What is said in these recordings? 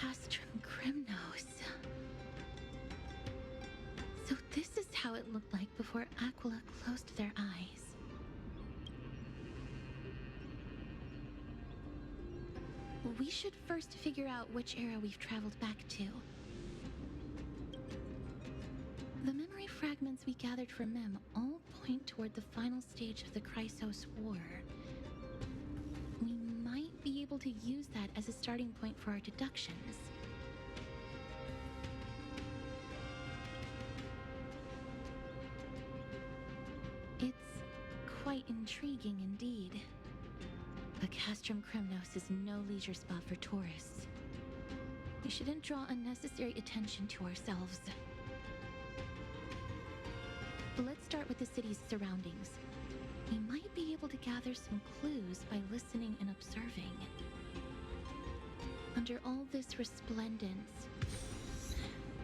Castrum Crimnos. So this is how it looked like before Aquila closed their eyes. We should first figure out which era we've traveled back to. The memory fragments we gathered from Mem all point toward the final stage of the Chrysos War. We might be able to use that as a starting point for our deductions. It's quite intriguing indeed. But Castrum Crimnos is no leisure spot for tourists. We shouldn't draw unnecessary attention to ourselves. Let's start with the city's surroundings. We might be able to gather some clues by listening and observing. Under all this resplendence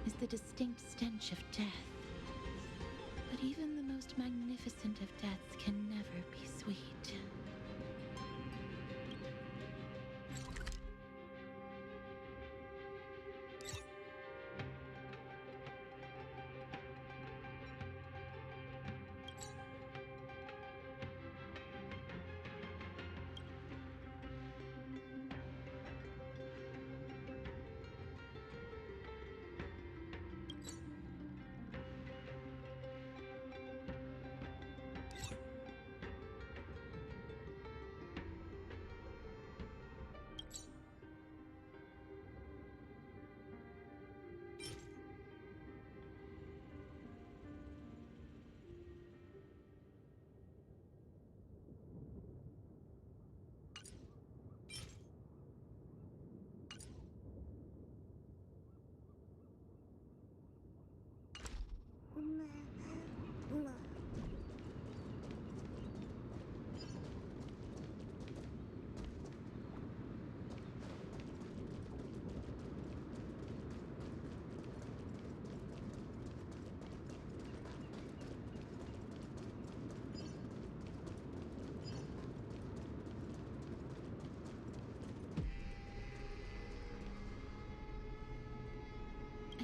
is the distinct stench of death. But even the most magnificent of deaths can never be sweet.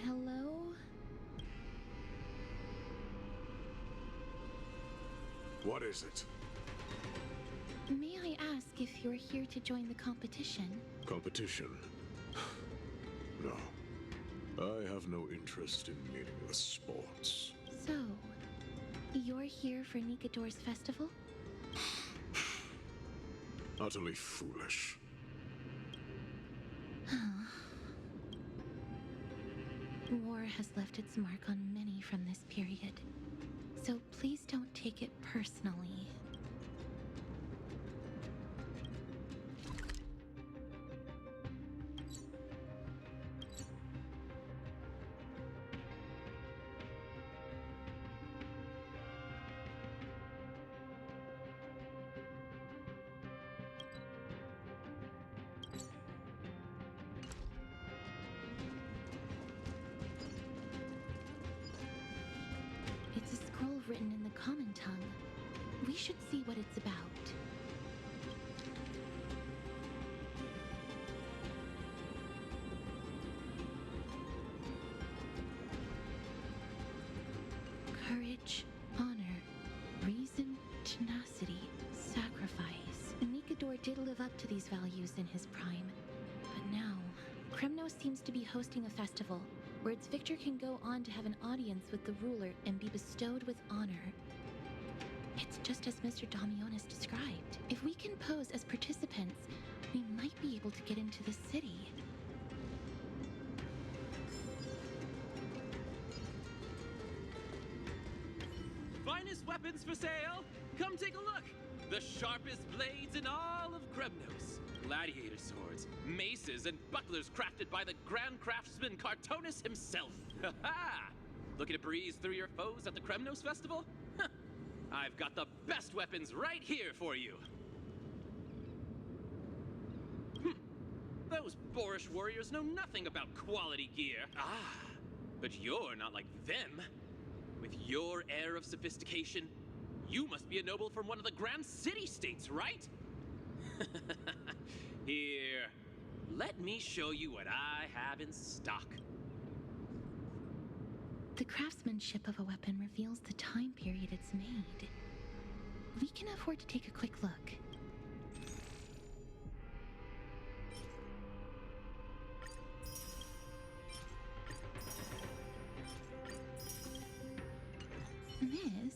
Hello? What is it? May I ask if you're here to join the competition? Competition? No. I have no interest in meaningless sports. So, you're here for Nikador's festival? Utterly foolish. War has left its mark on many from this period, so please don't take it personally. It's a scroll written in the common tongue. We should see what it's about. Courage, honor, reason, tenacity, sacrifice. Nikador did live up to these values in his prime. But now, Kremnos seems to be hosting a festival where its victor can go on to have an audience with the ruler and be bestowed with honor. It's just as Mr. Damionis described. If we can pose as participants, we might be able to get into the city. Finest weapons for sale! Come take a look! The sharpest blades in all of Kremnos. Gladiator swords, maces, and bucklers crafted by the Grand Craftsman Cartonis himself. Ha-ha! Looking to breeze through your foes at the Kremnos Festival? Huh. I've got the best weapons right here for you. Those boorish warriors know nothing about quality gear. Ah, but you're not like them. With your air of sophistication, you must be a noble from one of the Grand City-States, right? Here, let me show you what I have in stock. The craftsmanship of a weapon reveals the time period it's made. We can afford to take a quick look. Miss,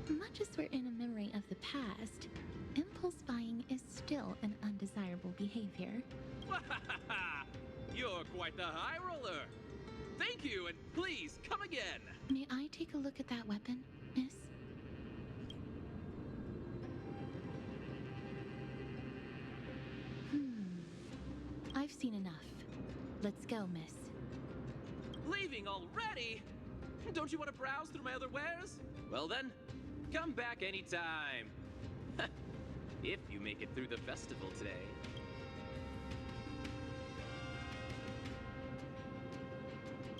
much as we're in a memory of the past, impulse buying is still an undesirable behavior. You're quite the high roller. Thank you, and please come again. May I take a look at that weapon, miss? I've seen enough. Let's go, miss. Leaving already? Don't you want to browse through my other wares? Well then, come back anytime. If you make it through the festival today.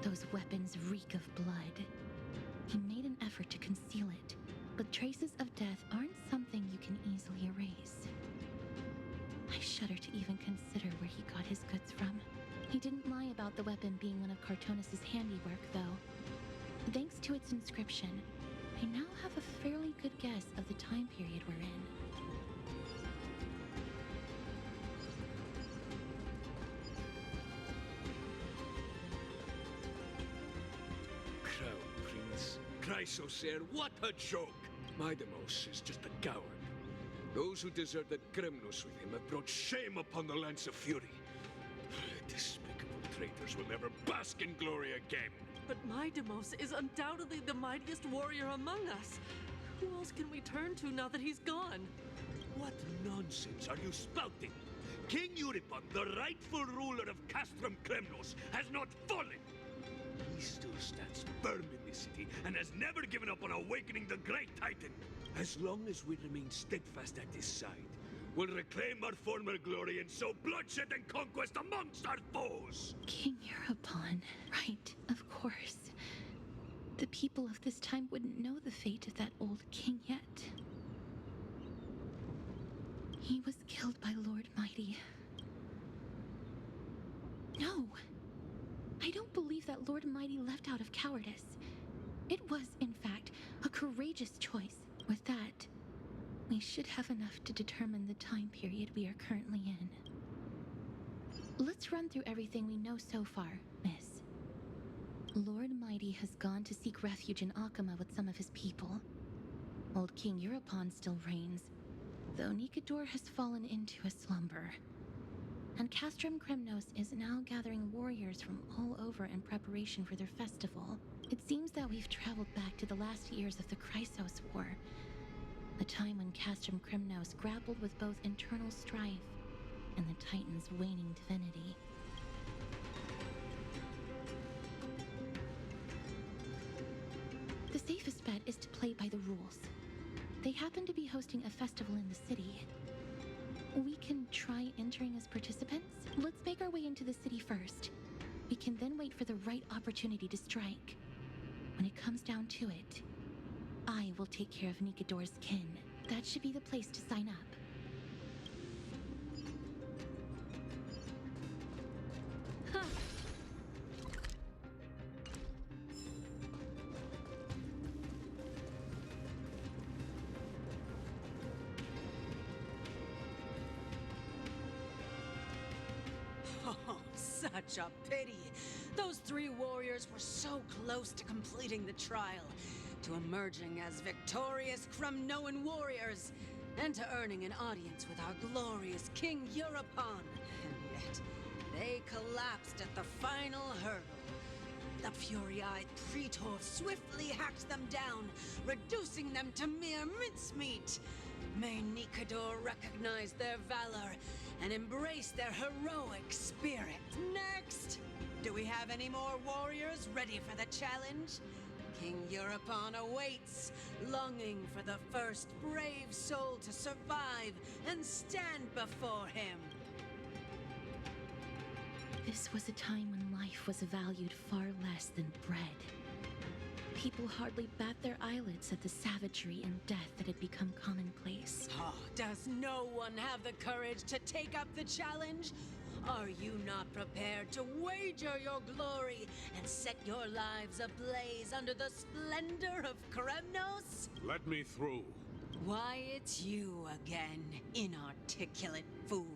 Those weapons reek of blood. He made an effort to conceal it, but traces of death aren't something you can easily erase. I shudder to even consider where he got his goods from. He didn't lie about the weapon being one of Cartonis' handiwork, though. Thanks to its inscription, I now have a fairly good guess of the time period we're in. Crown Prince. Chrysosaur, what a joke! Midemos is just a coward. Those who deserted Kremnos with him have brought shame upon the lands of Fury. Despicable traitors will never bask in glory again. But Midemos is undoubtedly the mightiest warrior among us. Who else can we turn to now that he's gone? What nonsense are you spouting? King Euripon, the rightful ruler of Castrum Kremnos, has not fallen. He still stands firm in this city and has never given up on awakening the great Titan. As long as we remain steadfast at his side, we'll reclaim our former glory and sow bloodshed and conquest amongst our foes. King Euripon, right, of course. The people of this time wouldn't know the fate of that old king yet. He was killed by Lord Mighty. No! I don't believe that Lord Mighty left out of cowardice. It was, in fact, a courageous choice. With that, we should have enough to determine the time period we are currently in. Let's run through everything we know so far, miss. Lord Mighty has gone to seek refuge in Akama with some of his people. Old King Euripon still reigns, though Nikador has fallen into a slumber. And Castrum Kremnos is now gathering warriors from all over in preparation for their festival. It seems that we've traveled back to the last years of the Chrysos War, a time when Castrum Kremnos grappled with both internal strife and the Titan's waning divinity. The safest bet is to play by the rules. They happen to be hosting a festival in the city. We can try entering as participants. Let's make our way into the city first. We can then wait for the right opportunity to strike. When it comes down to it, I will take care of Nikador's kin. That should be the place to sign up. Oh, such a pity. Those three warriors were so close to completing the trial, to emerging as victorious Kremnoan warriors, and to earning an audience with our glorious King Euripon. And yet, they collapsed at the final hurdle. The fury-eyed Praetor swiftly hacked them down, reducing them to mere mincemeat. May Nikador recognize their valor and embrace their heroic spirit. Next! Do we have any more warriors ready for the challenge? King Euripon awaits, longing for the first brave soul to survive and stand before him. This was a time when life was valued far less than bread. People hardly bat their eyelids at the savagery and death that had become commonplace. Oh, does no one have the courage to take up the challenge? Are you not prepared to wager your glory and set your lives ablaze under the splendor of Kremnos? Let me through. Why, it's you again, inarticulate fool.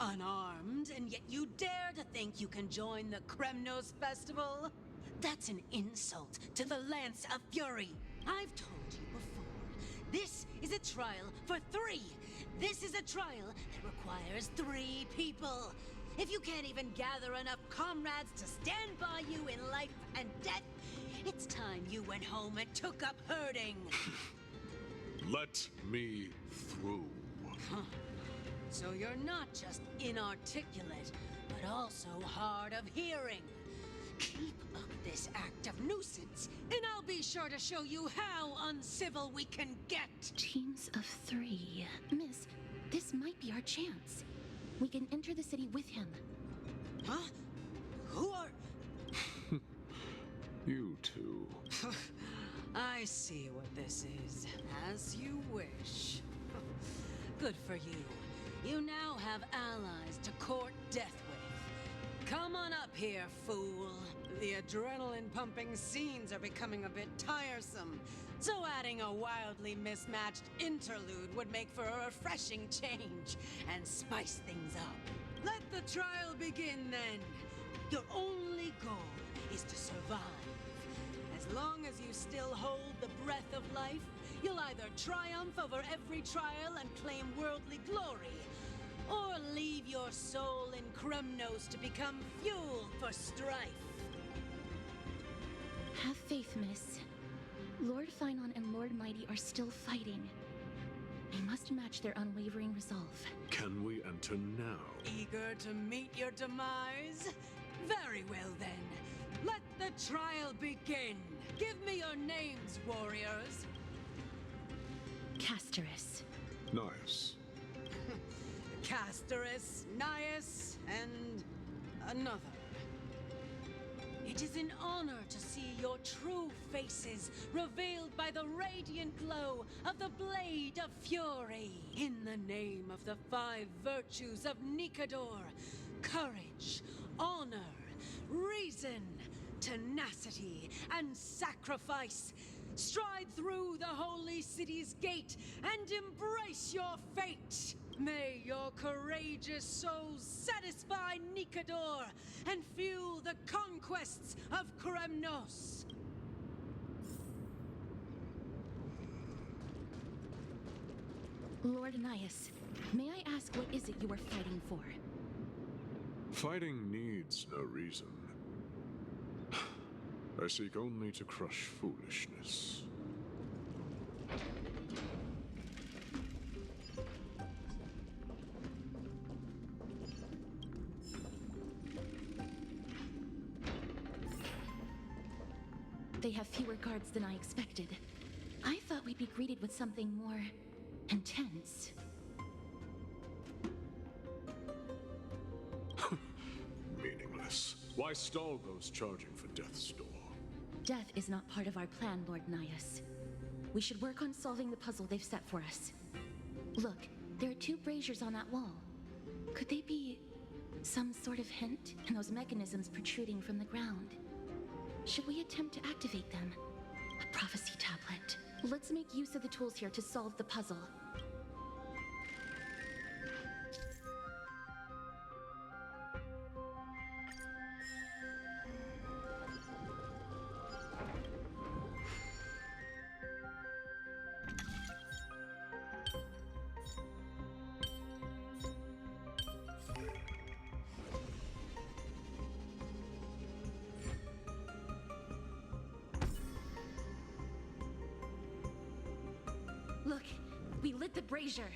Unarmed, and yet you dare to think you can join the Kremnos festival? That's an insult to the Lance of Fury. I've told you before, this is a trial for 3. This is a trial that requires 3 people. If you can't even gather enough comrades to stand by you in life and death, it's time you went home and took up herding. Let me through. So you're not just inarticulate, but also hard of hearing. Keep up this act of nuisance, and I'll be sure to show you how uncivil we can get. Teams of 3. Miss, this might be our chance. We can enter the city with him. Huh? Who are... You two. I see what this is. As you wish. Good for you. You now have allies to court death with. Come on up here, fool. The adrenaline-pumping scenes are becoming a bit tiresome, so adding a wildly mismatched interlude would make for a refreshing change and spice things up. Let the trial begin, then. Your only goal is to survive. As long as you still hold the breath of life, you'll either triumph over every trial and claim worldly glory, or leave your soul in Kremnos to become fuel for strife. Have faith, miss. Lord Finon and Lord Mighty are still fighting. I must match their unwavering resolve. Can we enter now? Eager to meet your demise? Very well, then. Let the trial begin. Give me your names, warriors. Casterus. Nice. Casterus, Nias, and another. It is an honor to see your true faces revealed by the radiant glow of the Blade of Fury. In the name of the 5 virtues of Nikador, courage, honor, reason, tenacity, and sacrifice, stride through the holy city's gate and embrace your fate. May your courageous souls satisfy Nikador and fuel the conquests of Kremnos. Lord Nias, may I ask what is it you are fighting for? Fighting needs no reason. I seek only to crush foolishness. They have fewer guards than I expected. I thought we'd be greeted with something more intense. Meaningless. Why stall those charging for Death's Door? Death is not part of our plan, Lord Nias. We should work on solving the puzzle they've set for us. Look, there are 2 braziers on that wall. Could they be some sort of hint in those mechanisms protruding from the ground? Should we attempt to activate them? A prophecy tablet. Let's make use of the tools here to solve the puzzle. Look, we lit the brazier.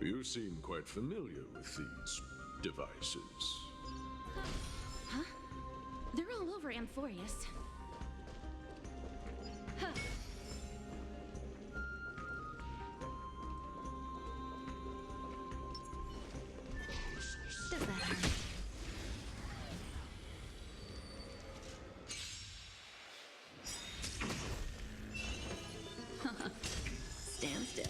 You seem quite familiar with these devices. Huh? They're all over Amphorius. Huh. Does that hurt? Stand still.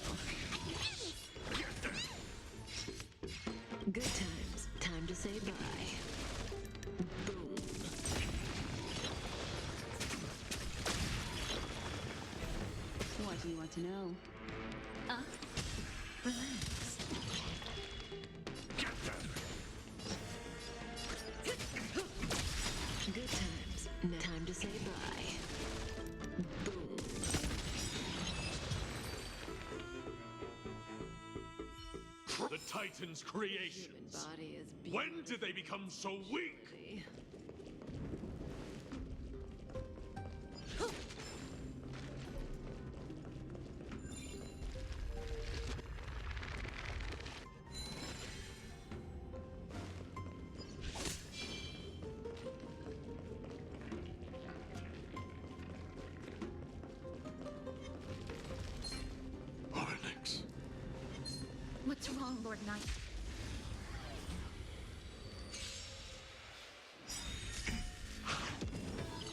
Good to know. Relax. Good times. Now time to say bye. Boom. The Titan's creations. Human body is When did they become so weak? beautifully. Onyx. What's wrong, Lord Knight?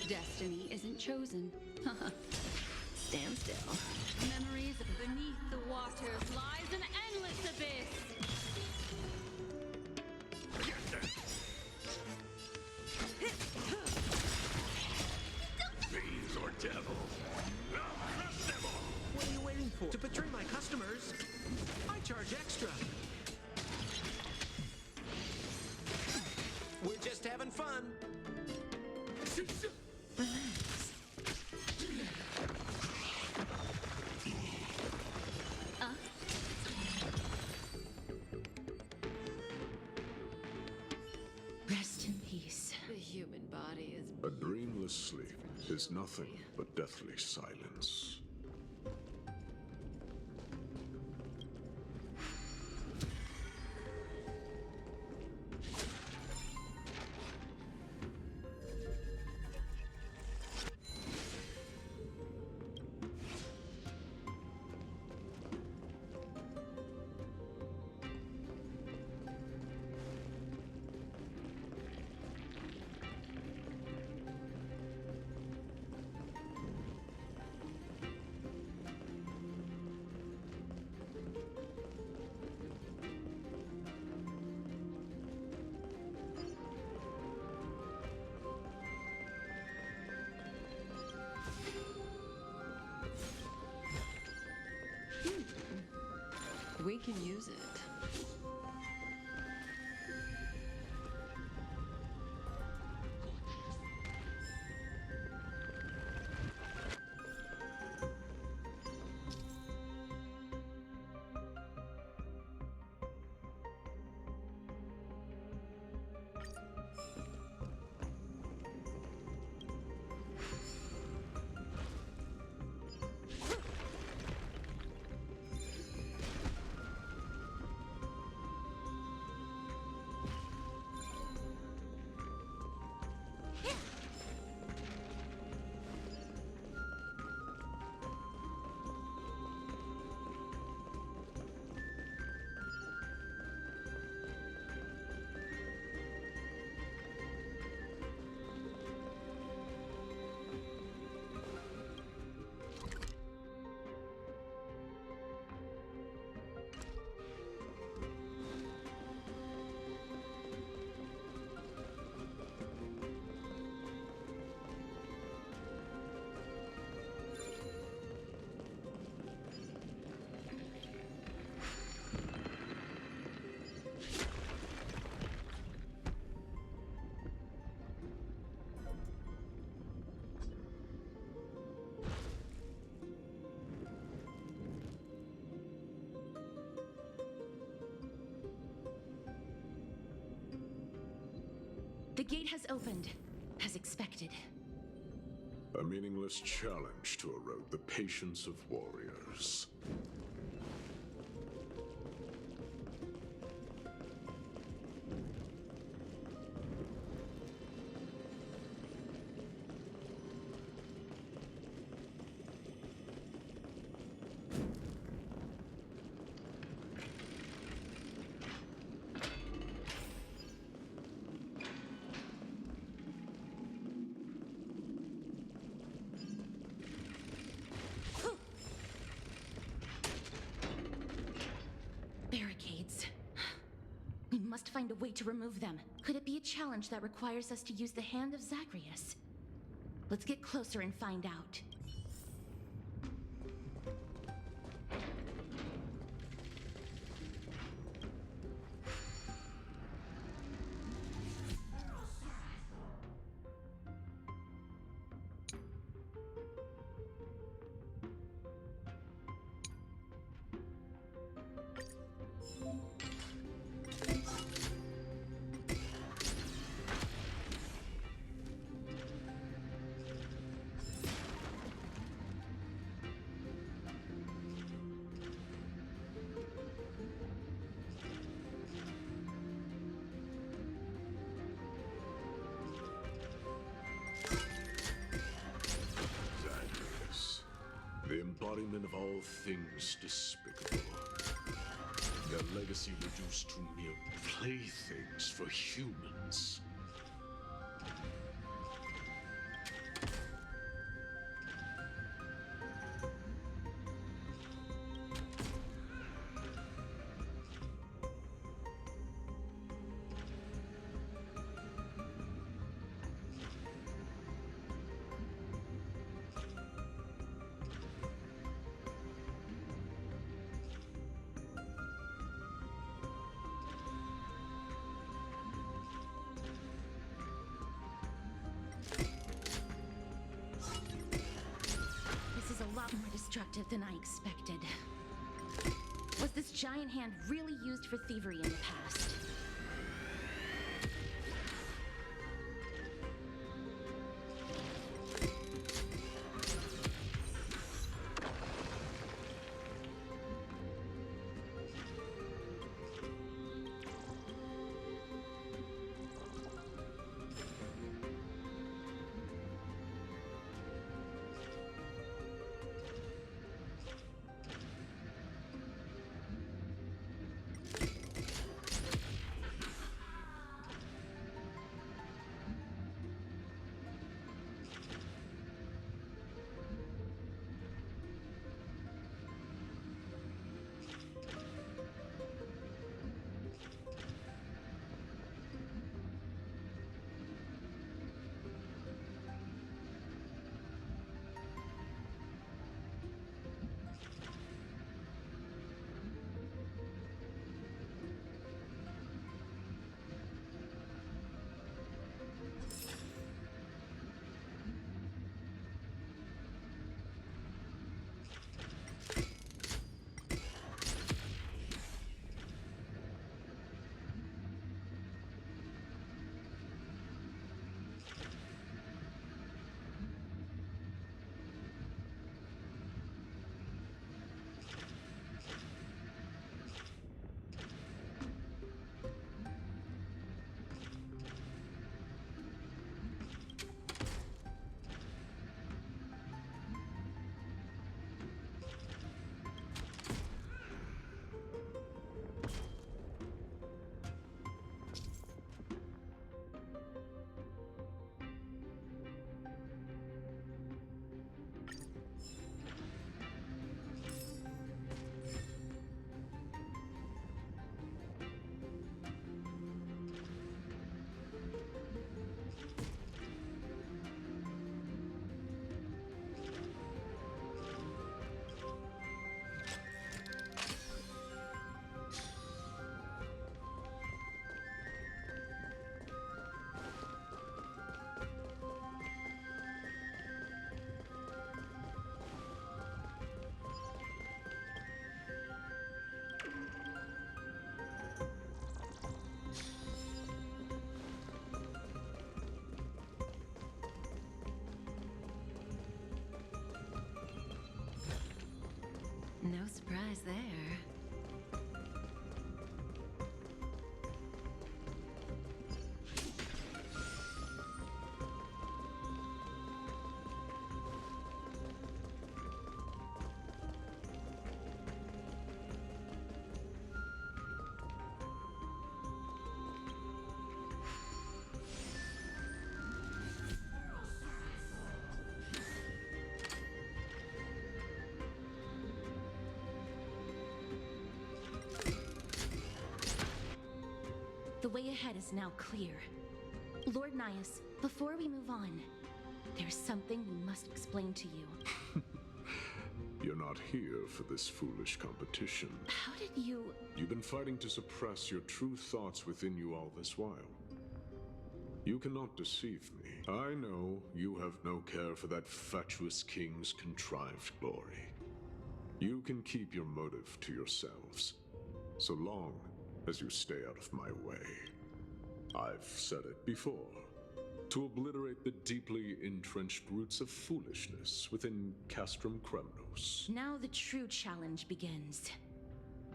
Destiny isn't chosen. Stand still. Memories beneath the waters lies an endless abyss. Fiends or devils? I'll crush them all! What are you waiting for? To betray my customers? I charge extra. We're just having fun. Relax. Rest in peace. The human body is A dreamless sleep is nothing but deathly silence. we can use it. The gate has opened, as expected. A meaningless challenge to erode the patience of warriors. Barricades. We must find a way to remove them. Could it be a challenge that requires us to use the hand of Zagreus? Let's get closer and find out. embodiment of all things despicable. Their legacy reduced to mere playthings for humans. This is a lot more destructive than I expected. Was this giant hand really used for thievery in the past? No surprise there. The way ahead is now clear. Lord Nias, before we move on, there's something we must explain to you. You're not here for this foolish competition. How did you... You've been fighting to suppress your true thoughts within you all this while. You cannot deceive me. I know you have no care for that fatuous king's contrived glory. You can keep your motive to yourselves, so long as you stay out of my way. I've said it before. To obliterate the deeply entrenched roots of foolishness within Castrum Kremnos. Now the true challenge begins.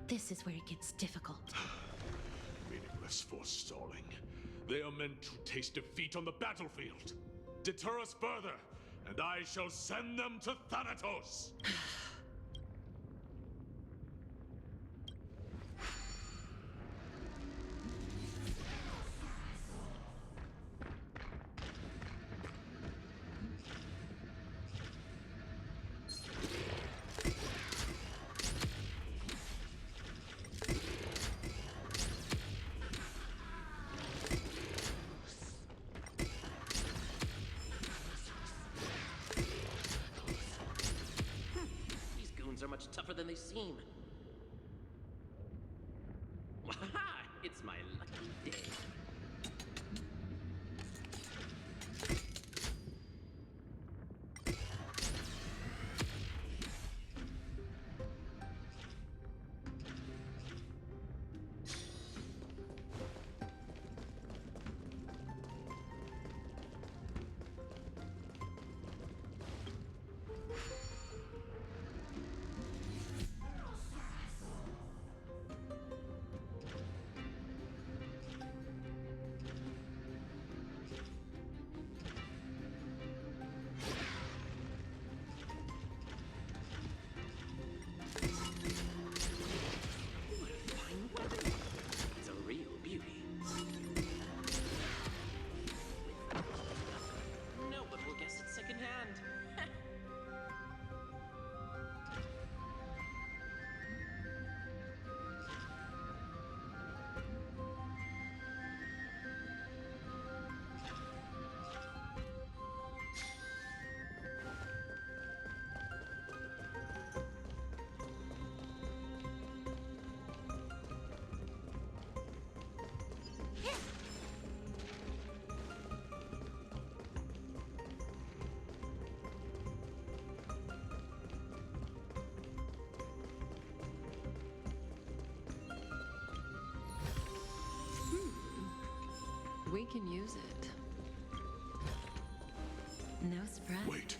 This is where it gets difficult. Meaningless forestalling. They are meant to taste defeat on the battlefield. Deter us further, and I shall send them to Thanatos! they seem. It's my lucky day. It's a real beauty. No one will guess it secondhand. We can use it. No surprise. Wait.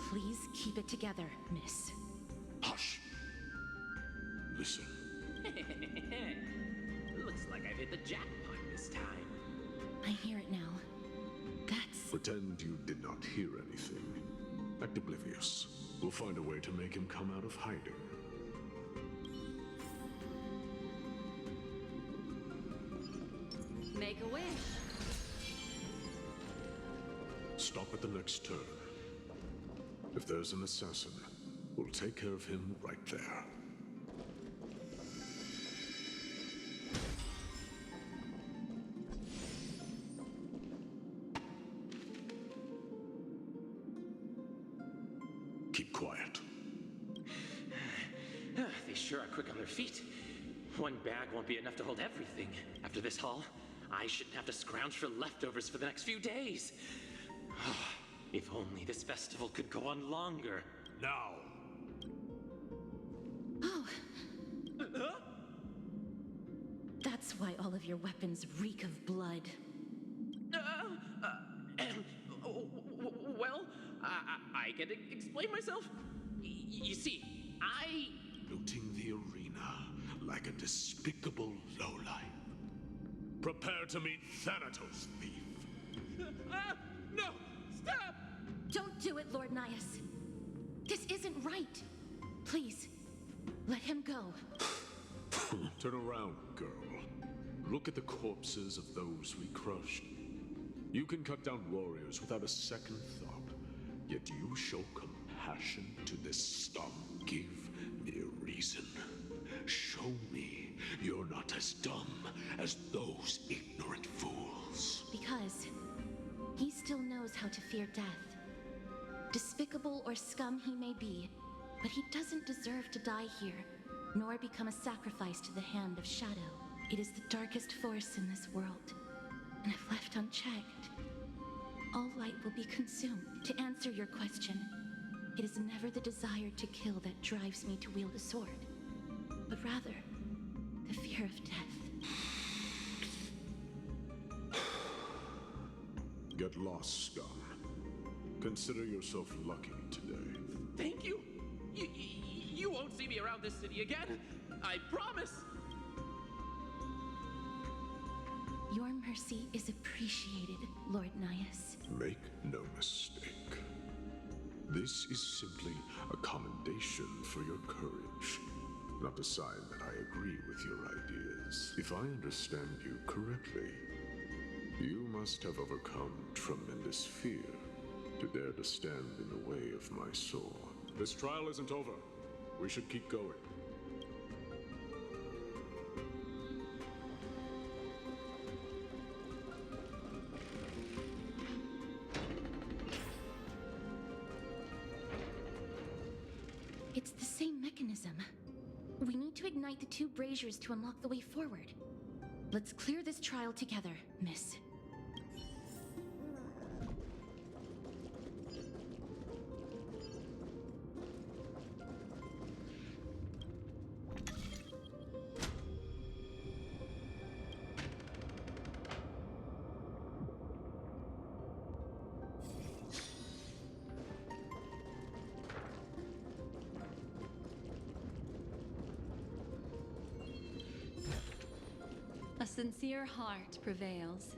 Please keep it together, miss. Hush. Listen. Looks like I've hit the jackpot this time. I hear it now. That's... Pretend you did not hear anything. Act oblivious. We'll find a way to make him come out of hiding. Make a wish. Stop at the next turn. If there's an assassin, we'll take care of him right there. Keep quiet. They sure are quick on their feet. One bag won't be enough to hold everything. After this haul, I shouldn't have to scrounge for leftovers for the next few days. If only this festival could go on longer. Now! Oh. That's why all of your weapons reek of blood. Well, I can explain myself. You see, I... Looting the arena like a despicable lowlife. Prepare to meet Thanatos, thief. No! Stop! Don't do it, Lord Nias. This isn't right. Please, let him go. Turn around, girl. Look at the corpses of those we crushed. You can cut down warriors without a second thought, yet you show compassion to this scum. Give me a reason. Show me you're not as dumb as those ignorant fools. Because he still knows how to fear death. Despicable or scum he may be, but he doesn't deserve to die here, nor become a sacrifice to the hand of Shadow. It is the darkest force in this world, and if left unchecked, all light will be consumed. To answer your question, it is never the desire to kill that drives me to wield a sword, but rather the fear of death. Get lost, scum. Consider yourself lucky today. Thank you. You won't see me around this city again. I promise. Your mercy is appreciated, Lord Nias. Make no mistake. This is simply a commendation for your courage, not a sign that I agree with your ideas. If I understand you correctly, you must have overcome tremendous fear to dare to stand in the way of my sword. This trial isn't over. We should keep going. It's the same mechanism. We need to ignite the two braziers to unlock the way forward. Let's clear this trial together, miss. A sincere heart prevails.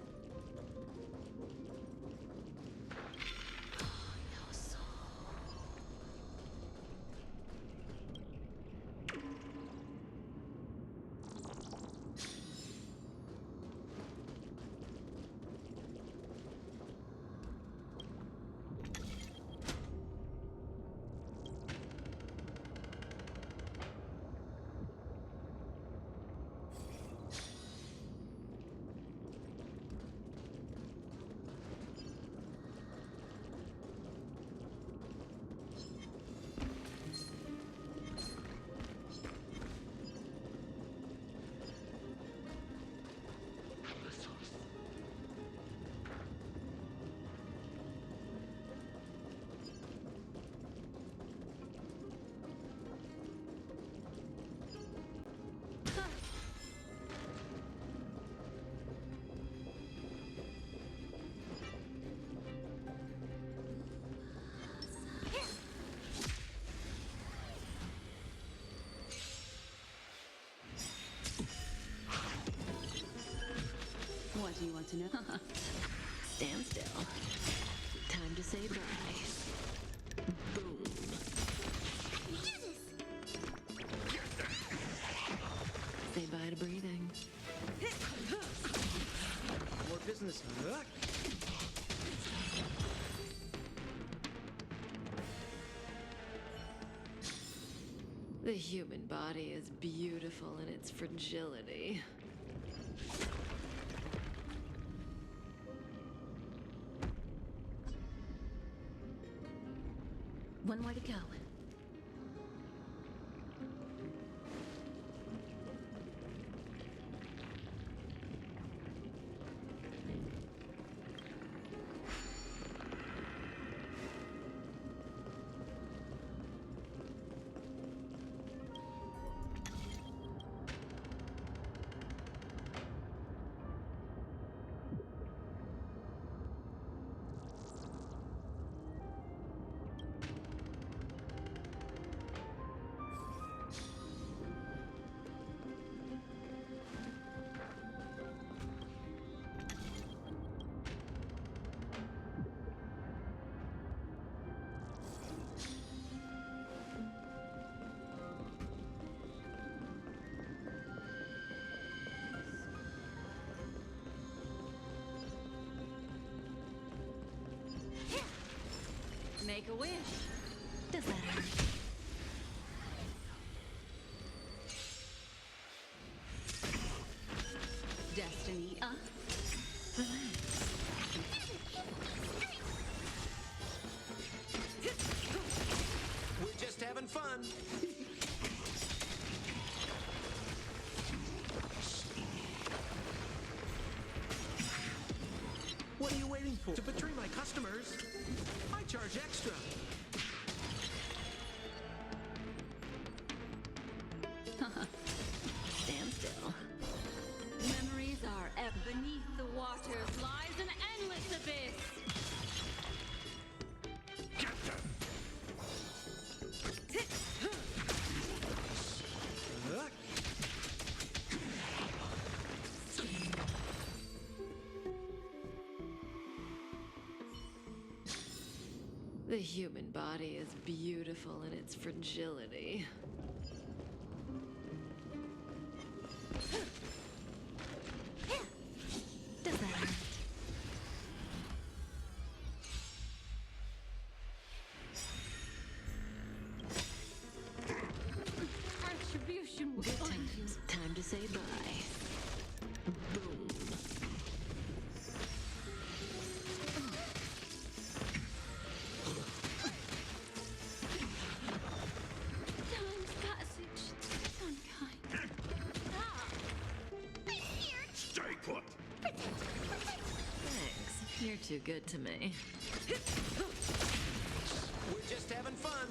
What do you want to know? Stand still. Time to say bye. Boom. Say bye to breathing. More business. The human body is beautiful in its fragility. One more to go. Make a wish. Does that hurt? Destiny. We're just having fun. What are you waiting for? To betray my customers, I charge extra. Stand still. Memories are beneath the waters lies an endless abyss. The human body is beautiful in its fragility. Does that hurt? Retribution will Good find you. times. Time to say bye. Boom. Thanks. You're too good to me. We're just having fun.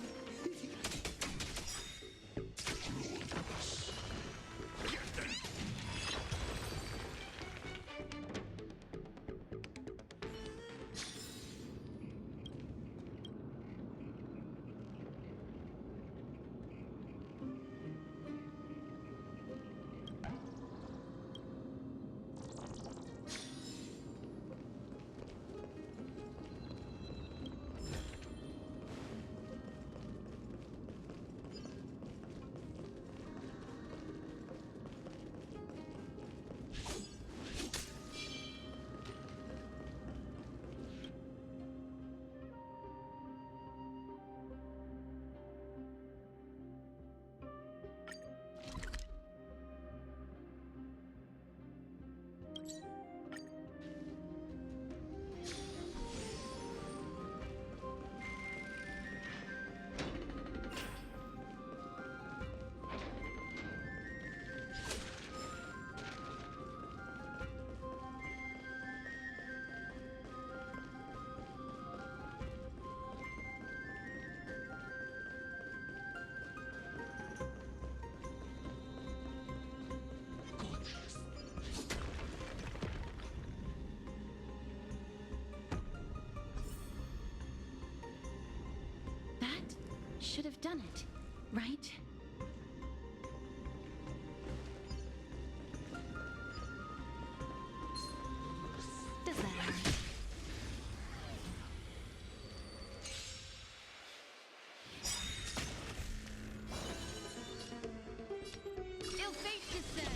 That should have done it, right? Does that hurt? Ill fate descends.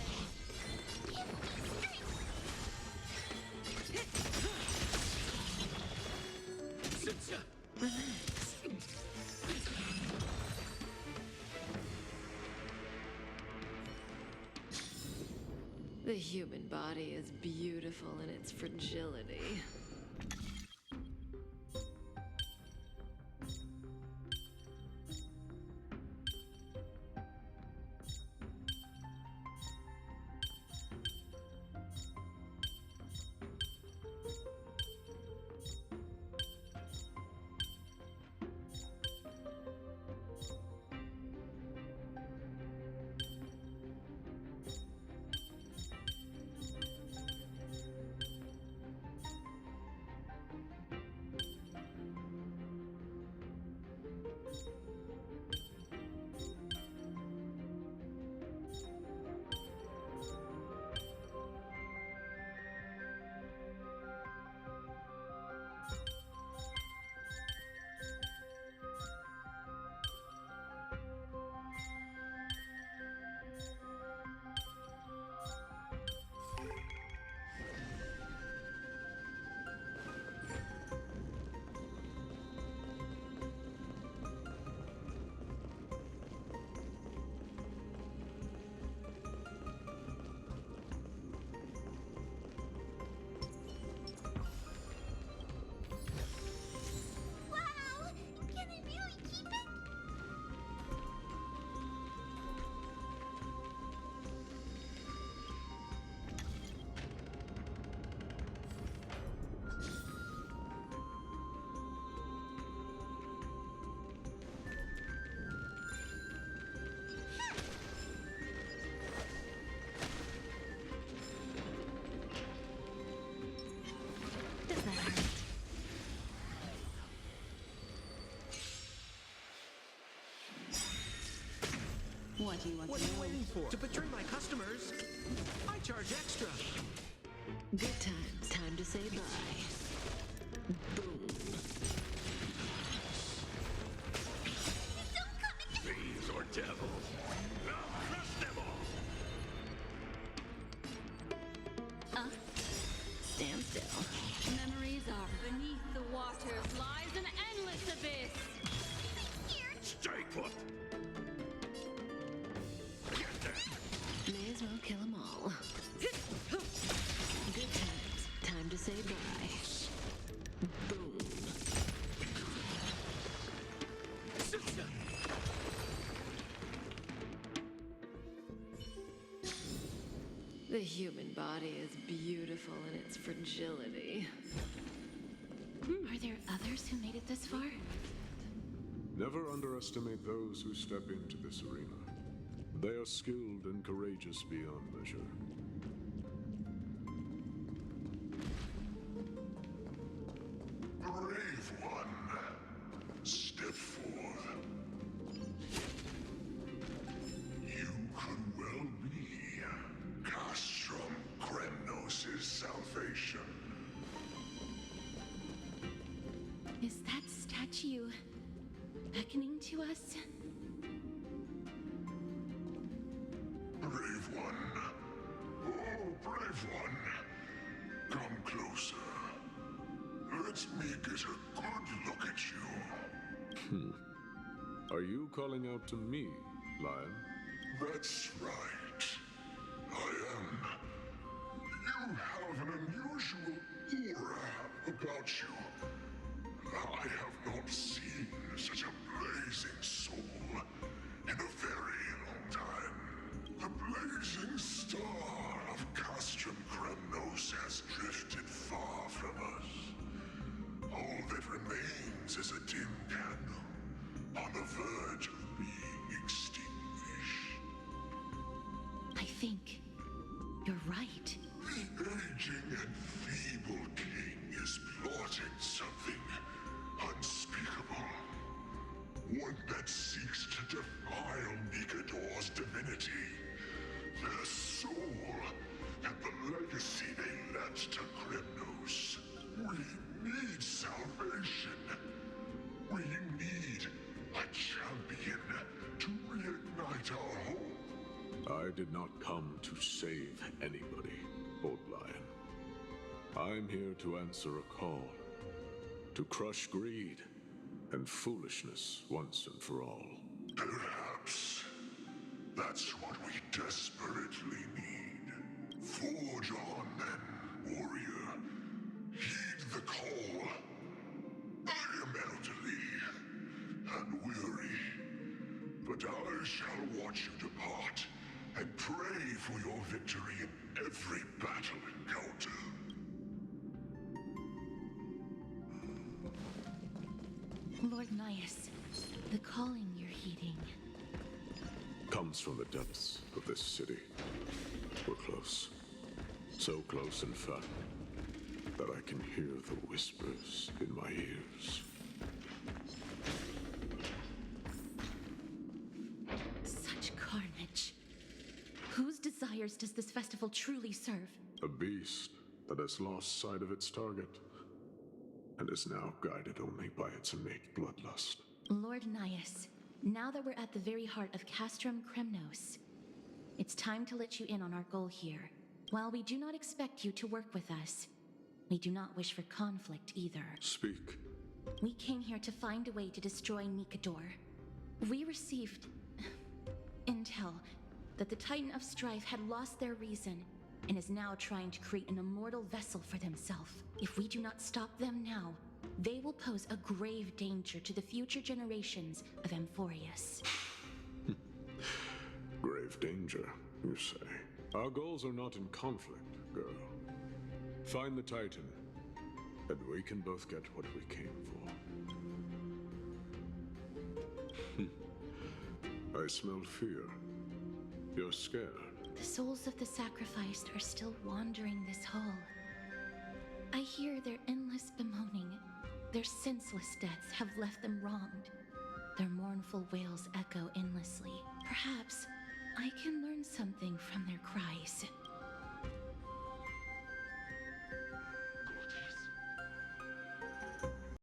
The human body is beautiful in its fragility. Wow! Can I really keep it? Does that hurt? What do you want What to are you know? waiting for? To betray my customers, I charge extra. Good times. Time to say bye. Boom. Don't come again! Fiends or devils? I'll crush them all! Stand still. Memories are beneath the waters lies an endless abyss. Here! Stay put! Get them! May as well kill them all. Good times. Time to say bye. Boom. The human body is beautiful in fragility. Are there others who made it this far? Never underestimate those who step into this arena. They are skilled and courageous beyond measure. Brave one, step forth. You could well be Castrum Kremnos' salvation. Is that statue beckoning to us? Brave one. Oh, brave one. Come closer. Let me get a good look at you. Are you calling out to me, Lion? That's right. I am. You have an unusual aura about you. I have not seen such a blazing soul in a very long time. The blazing star of Castrum Kremnos has drifted far from us. All that remains is a dim candle on the verge of being extinguished. I think you're right. The aging and feeble king is plotting something unspeakable. One that seeks to defile Nikador's divinity, their soul, and the legacy they left to Kremnos. We need salvation. We need a champion to reignite our hope. I did not come to save anybody, Old Lion. I'm here to answer a call. To crush greed and foolishness once and for all. Perhaps that's what we desperately need. Forge on then, warrior. Heed the call. I am elderly and weary, but I shall watch you depart and pray for your victory in every battle encounter. Lord Nias, the calling you're heeding. Comes from the depths of this city. We're close. So close, in fact, that I can hear the whispers in my ears. Such carnage. Whose desires does this festival truly serve? A beast that has lost sight of its target and is now guided only by its innate bloodlust. Lord Nias, now that we're at the very heart of Castrum Kremnos, it's time to let you in on our goal here. While we do not expect you to work with us, we do not wish for conflict either. Speak. We came here to find a way to destroy Nikador. We received intel that the Titan of Strife had lost their reason and is now trying to create an immortal vessel for themselves. If we do not stop them now, they will pose a grave danger to the future generations of Amphorius. Grave danger, you say? Our goals are not in conflict, girl. Find the Titan, and we can both get what we came for. I smell fear. You're scared. The souls of the sacrificed are still wandering this hall. I hear their endless bemoaning. Their senseless deaths have left them wronged. Their mournful wails echo endlessly. Perhaps I can learn something from their cries.